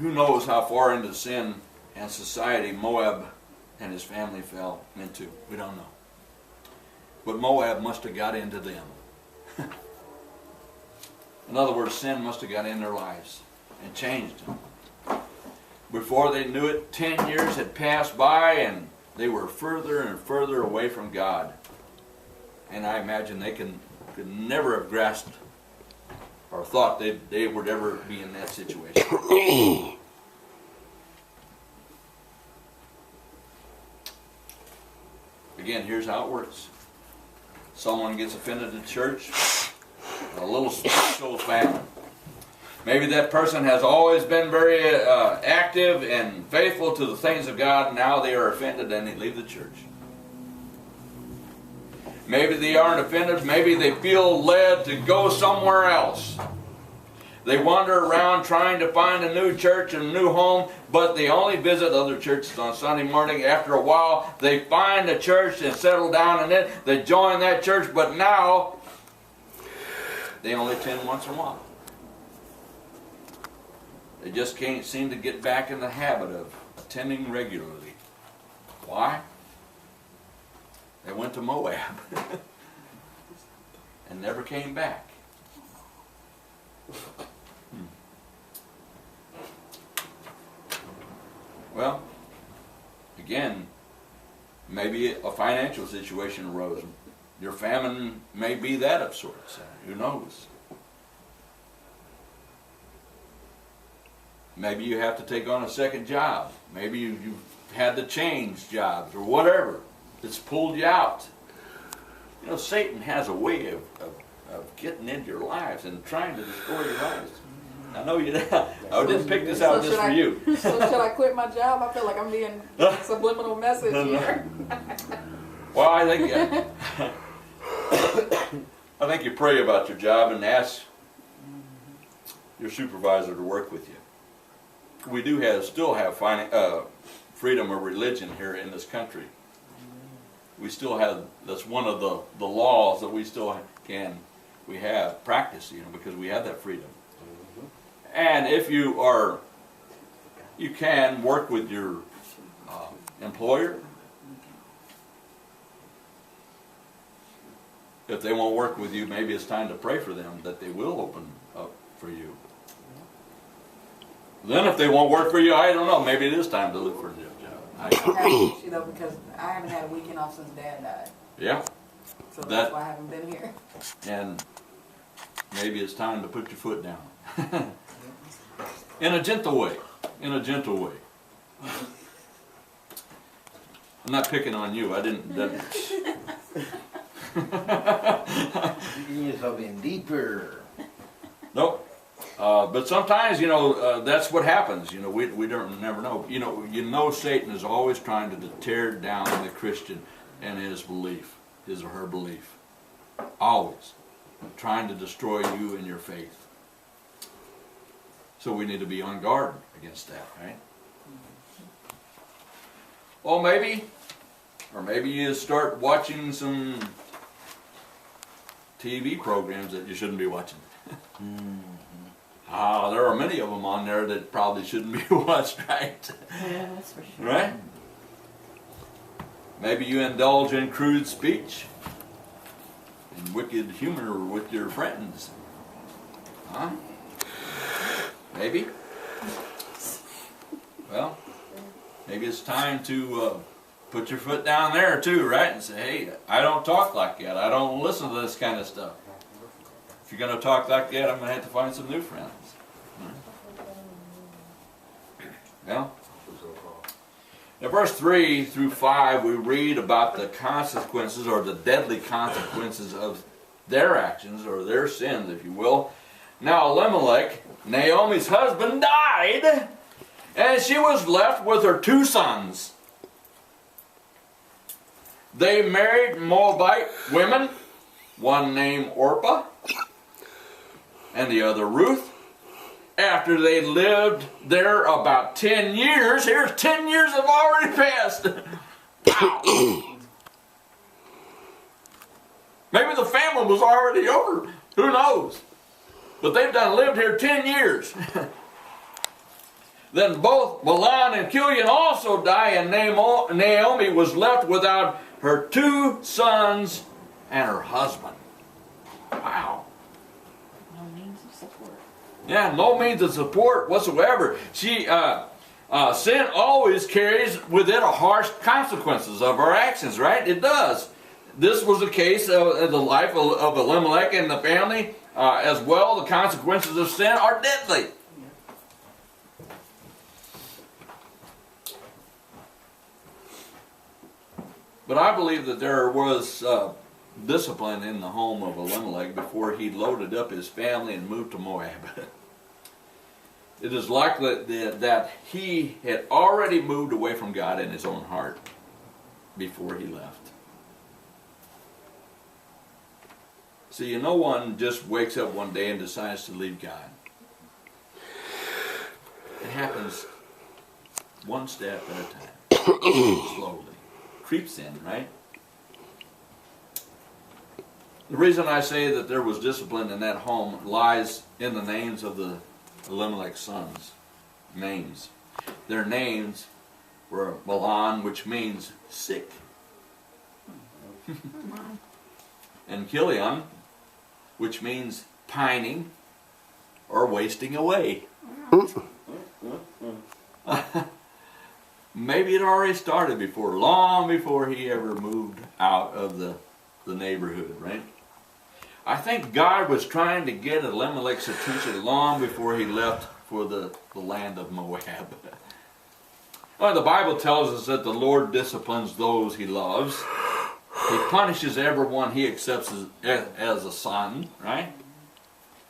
who knows how far into sin and society Moab and his family fell into. We don't know. But Moab must have got into them. In other words, sin must have got in their lives and changed them. Before they knew it, 10 years had passed by and they were further and further away from God. And I imagine they could never have grasped or thought they would ever be in that situation. Again, here's how it works. Someone gets offended at church, a little spiritual famine. Maybe that person has always been very active and faithful to the things of God, and now they are offended and they leave the church. Maybe they aren't offended, maybe they feel led to go somewhere else. They wander around trying to find a new church and a new home, but they only visit other churches on Sunday morning. After a while, they find a church and settle down in it. They join that church, but now they only attend once in a while. They just can't seem to get back in the habit of attending regularly. Why? They went to Moab and never came back. Well, again, maybe a financial situation arose. Your famine may be that of sorts. Who knows? Maybe you have to take on a second job. Maybe you've had to change jobs or whatever. It's pulled you out. You know, Satan has a way of getting into your lives and trying to destroy your lives. I know you. I didn't pick this out just for you. So should I quit my job? I feel like I'm being subliminal message here. Well, I think you pray about your job and ask your supervisor to work with you. We do still have freedom of religion here in this country. We still have, that's one of the laws that we still we have practice, because we have that freedom. And if you can work with your employer. If they won't work with you, maybe it's time to pray for them that they will open up for you. Then if they won't work for you, I don't know, maybe it is time to look for a new job. I have an issue though, because I haven't had a weekend off since Dad died. Yeah. So that's why I haven't been here. And maybe it's time to put your foot down. In a gentle way. In a gentle way. I'm not picking on you. I didn't. You're being deeper. Nope. But sometimes, that's what happens. We don't never know. You know Satan is always trying to tear down the Christian and his belief, his or her belief. Always. Trying to destroy you and your faith. So we need to be on guard against that, right? Well, maybe you start watching some TV programs that you shouldn't be watching. There are many of them on there that probably shouldn't be watched, right? Yeah, that's for sure. Right? Maybe you indulge in crude speech and wicked humor with your friends. Huh? Maybe. Well, maybe it's time to put your foot down there too, right? And say, hey, I don't talk like that. I don't listen to this kind of stuff. If you're going to talk like that, I'm going to have to find some new friends. Well, in verse 3 through 5, we read about the consequences or the deadly consequences of their actions or their sins, if you will. Now Elimelech, Naomi's husband, died, and she was left with her 2 sons. They married Moabite women, one named Orpah and the other Ruth. After they lived there about 10 years, here's 10 years have already passed. Wow. Maybe the famine was already over. Who knows? But they've lived here 10 years. Then both Mahlon and Chilion also die, and Naomi was left without her 2 sons and her husband. Wow. No means of support. Yeah, no means of support whatsoever. Sin always carries with it a harsh consequences of our actions, right? It does. This was the case of the life of Elimelech and the family as well. The consequences of sin are deadly. But I believe that there was discipline in the home of Elimelech before he loaded up his family and moved to Moab. It is likely that he had already moved away from God in his own heart before he left. See, no one just wakes up one day and decides to leave God. It happens one step at a time, slowly. Creeps in, right? The reason I say that there was discipline in that home lies in the names of the Elimelech's sons. Names. Their names were Mahlon, which means sick, and Chilion, which means pining or wasting away. Maybe it already started before, long before he ever moved out of the neighborhood, right? I think God was trying to get Elimelech's attention long before he left for the land of Moab. Well, the Bible tells us that the Lord disciplines those he loves. He punishes everyone he accepts as a son, right?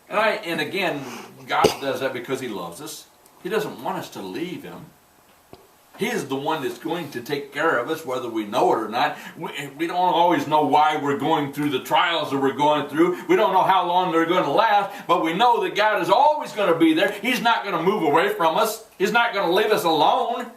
And again, God does that because he loves us. He doesn't want us to leave him. He is the one that's going to take care of us, whether we know it or not. We don't always know why we're going through the trials that we're going through. We don't know how long they're going to last, but we know that God is always going to be there. He's not going to move away from us. He's not going to leave us alone.